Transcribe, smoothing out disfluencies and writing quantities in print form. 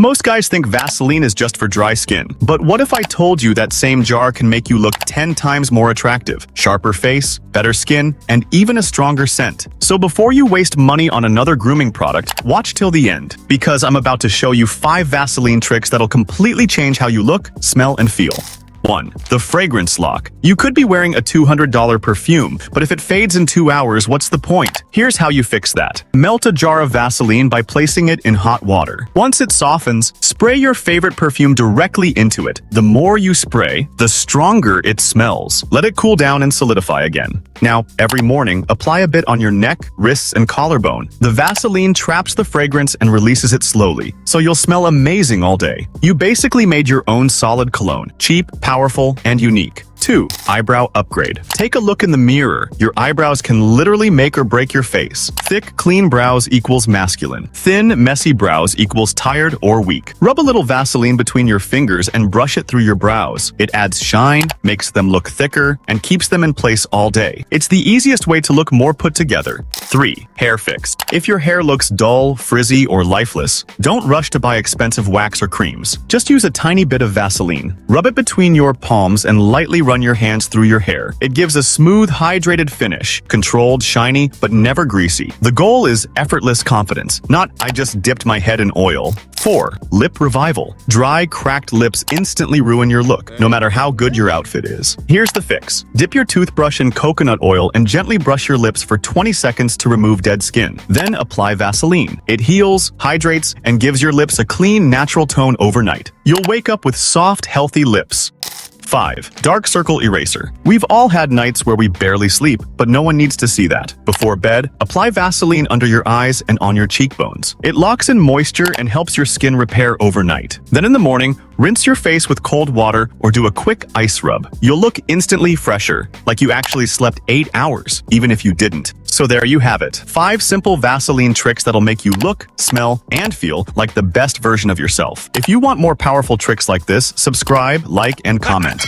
Most guys think Vaseline is just for dry skin. But what if I told you that same jar can make you look 10 times more attractive, sharper face, better skin, and even a stronger scent? So before you waste money on another grooming product, watch till the end, because I'm about to show you 5 Vaseline tricks that'll completely change how you look, smell, and feel. 1. The fragrance lock. You could be wearing a $200 perfume, but if it fades in 2 hours, what's the point? Here's how you fix that. Melt a jar of Vaseline by placing it in hot water. Once it softens, spray your favorite perfume directly into it. The more you spray, the stronger it smells. Let it cool down and solidify again. Now, every morning, apply a bit on your neck, wrists, and collarbone. The Vaseline traps the fragrance and releases it slowly, so you'll smell amazing all day. You basically made your own solid cologne. Cheap, powerful, and unique. 2. Eyebrow Upgrade. Take a look in the mirror. Your eyebrows can literally make or break your face. Thick, clean brows equals masculine. Thin, messy brows equals tired or weak. Rub a little Vaseline between your fingers and brush it through your brows. It adds shine, makes them look thicker, and keeps them in place all day. It's the easiest way to look more put together. 3. Hair fix. If your hair looks dull, frizzy, or lifeless, don't rush to buy expensive wax or creams. Just use a tiny bit of Vaseline. Rub it between your palms and lightly run your hands through your hair. It gives a smooth, hydrated finish, controlled, shiny, but never greasy. The goal is effortless confidence, not I just dipped my head in oil. 4. Lip revival. Dry, cracked lips instantly ruin your look, no matter how good your outfit is. Here's the fix. Dip your toothbrush in coconut oil and gently brush your lips for 20 seconds to remove dead skin. Then apply Vaseline. It heals, hydrates, and gives your lips a clean, natural tone overnight. You'll wake up with soft, healthy lips. 5. Dark circle eraser. We've all had nights where we barely sleep, but no one needs to see that. Before bed, apply Vaseline under your eyes and on your cheekbones. It locks in moisture and helps your skin repair overnight. Then in the morning, rinse your face with cold water or do a quick ice rub. You'll look instantly fresher, like you actually slept 8 hours, even if you didn't. So there you have it. 5 simple Vaseline tricks that'll make you look, smell, and feel like the best version of yourself. If you want more powerful tricks like this, subscribe, like, and comment.